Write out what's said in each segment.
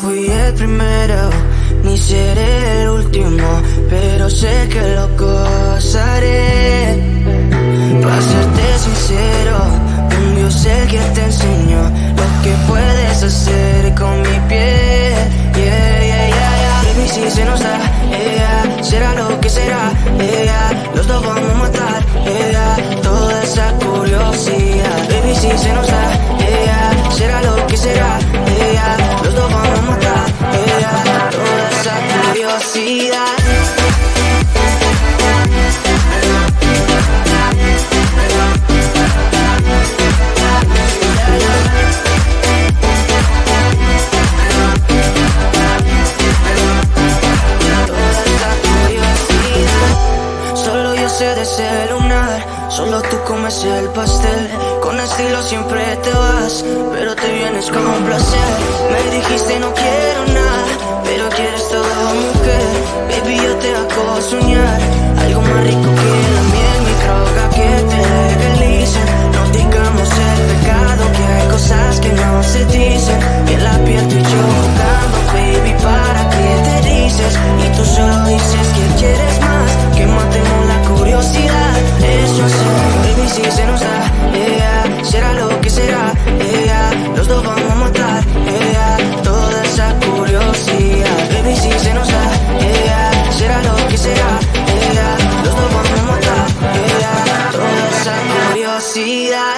fui el primero, ni seré el último, pero sé que lo gozaré. Para serte sincero, un Dios el que te enseñó lo que puedes hacer con mi piel. Yeah, yeah, yeah, yeah. Baby, si se nos da, será lo que será, los dos vamos a matar, toda esa curiosidad. Baby, si se nos da, será lo que será, los dos vamos a matar, toda esa curiosidad. De celular, solo tú comes el pastel. Con estilo siempre te vas, pero te vienes con un placer. Me dijiste no quiero nada, pero quieres todo, mujer. Baby, yo te hago soñar algo más rico que la miel, mi droga que te legalice. No digamos el pecado, que hay cosas que no se dicen. Y en la piel tú y yo jugando, baby, ¿para qué te dices? Y tú solo dices que quieres más, que matemos la curiosidad. Eso es, baby, si se nos da, será lo que será, los dos vamos a matar, toda esa curiosidad. Baby, si se nos da, será lo que será, los dos vamos a matar, toda esa curiosidad.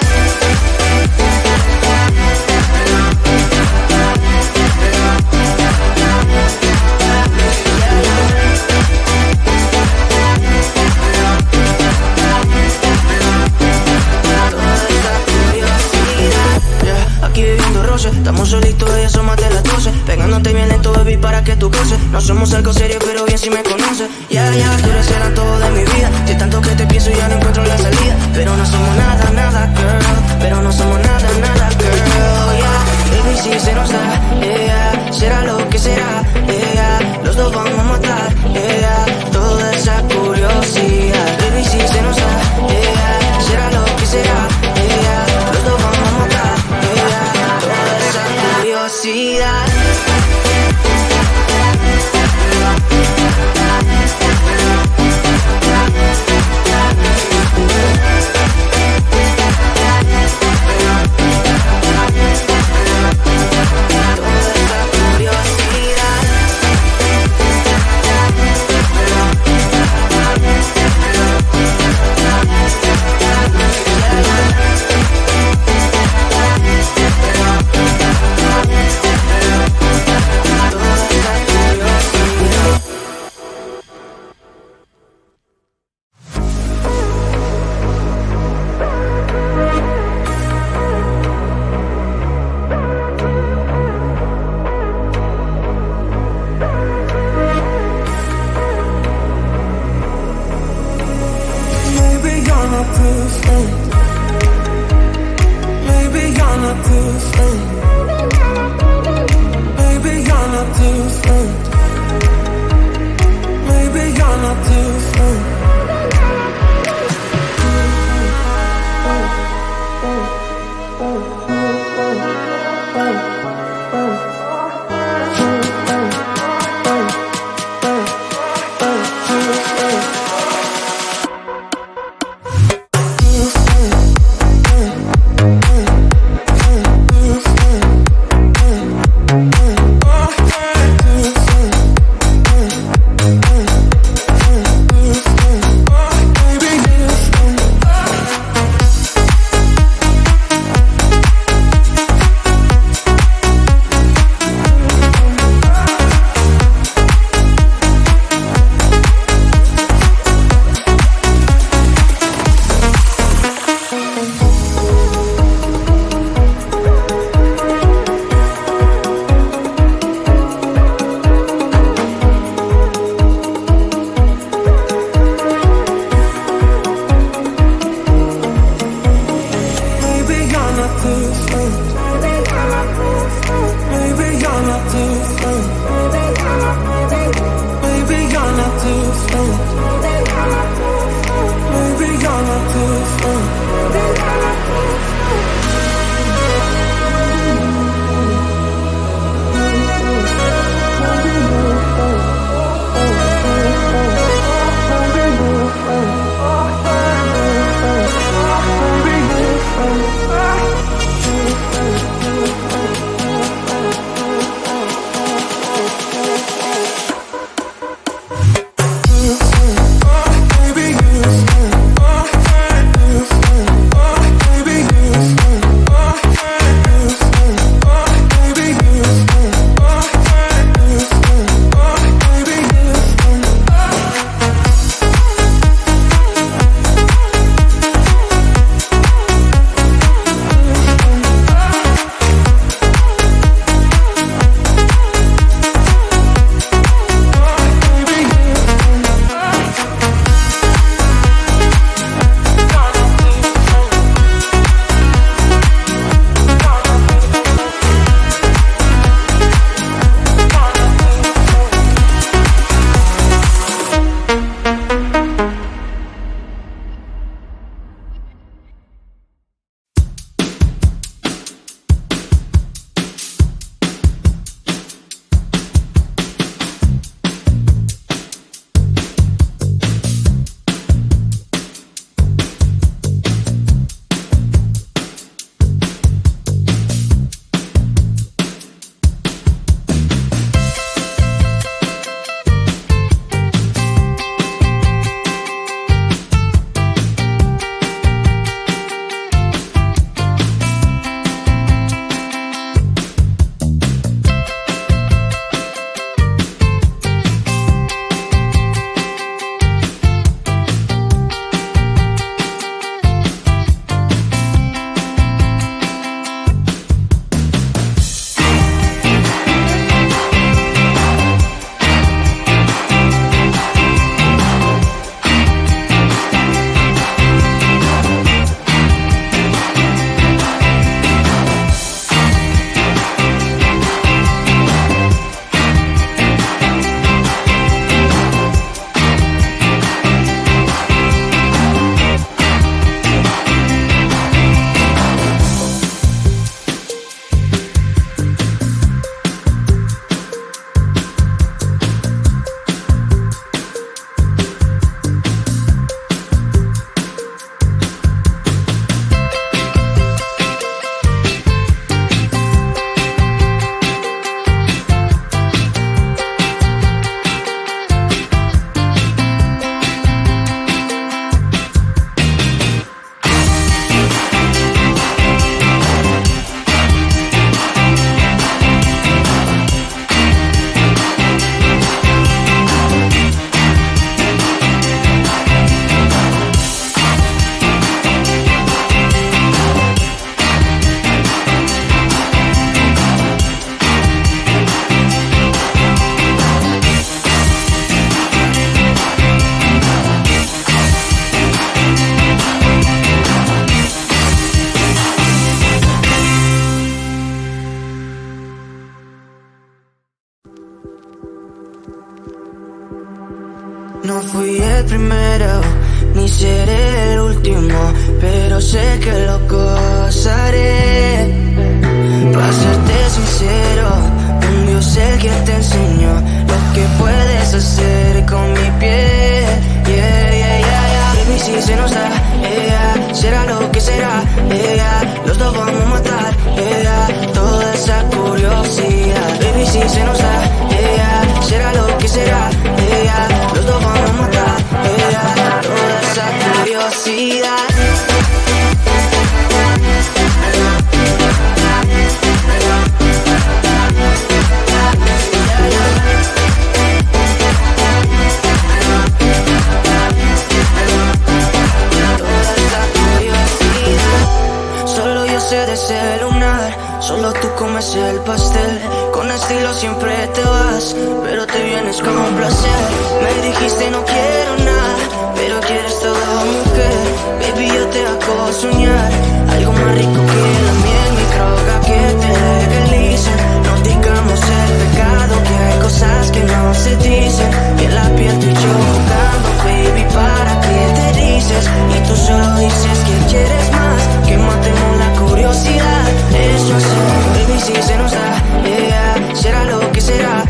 Aquí viviendo roce, estamos solitos y eso más de las 12. Pegándote bien lento, baby, para que tú goces. No somos algo serio, pero bien si me conoces. Ya, tú eres el antojo de mi vida. Si tanto que te pienso ya no encuentro la salida. Pero no somos nada, nada, girl. Pero no somos nada, nada, girl. Yeah, baby, si se nos da, será lo que será, los dos vamos a matar, toda esa curiosidad. Baby, si se nos da, será lo que será, los dos vamos a matar, toda esa curiosidad. No fui el primero, ni seré el último, pero sé que lo gozaré. Para serte sincero, un Dios es el que te enseñó lo que puedes hacer con mi piel. Baby, si se nos da, será lo que será, los dos vamos a matar, toda esa curiosidad. Baby, si se nos da, será lo que será, los dos vamos a matar, toda esa curiosidad. De ese lunar, solo tú comes el pastel. Con estilo siempre te vas, pero te vienes con un placer. Me dijiste no quiero nada, pero quieres todo, mujer. Baby, yo te hago soñar algo más rico que la miel, mi droga que te legalicen. No digamos el pecado, que hay cosas que no se dicen. Y en la piel tú y yo jugando, baby, ¿para qué te dices? Y tú solo dices que quieres más, que matemos la curiosidad. Eso es, baby, si se nos da, será lo que será,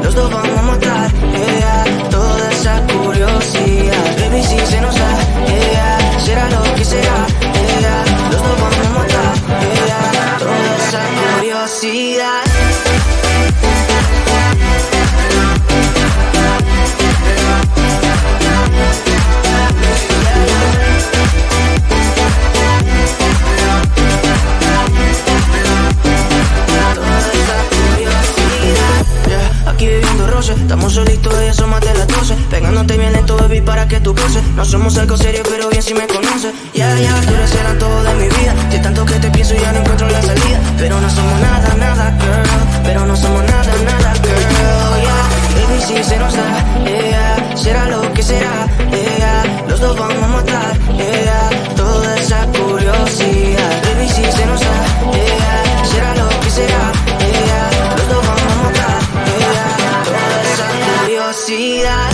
los dos vamos a matar, toda esa curiosidad. Baby, si se nos da, será lo que será, los dos vamos a matar, toda esa curiosidad. Aquí viviendo roce, estamos solitos y eso más de las 12. Pegándote bien lento, baby, para que tú goces. No somos algo serio, pero bien si me conoces. Tú eres el todo de mi vida. De tanto que te pienso ya no encuentro la salida. Pero no somos nada, nada, girl. Pero no somos nada, nada, girl. Baby, si se nos da, será lo que será, los dos vamos a matar, toda esa curiosidad. Baby, si se nos da, será lo que será, los dos vamos a matar, toda esa curiosidad.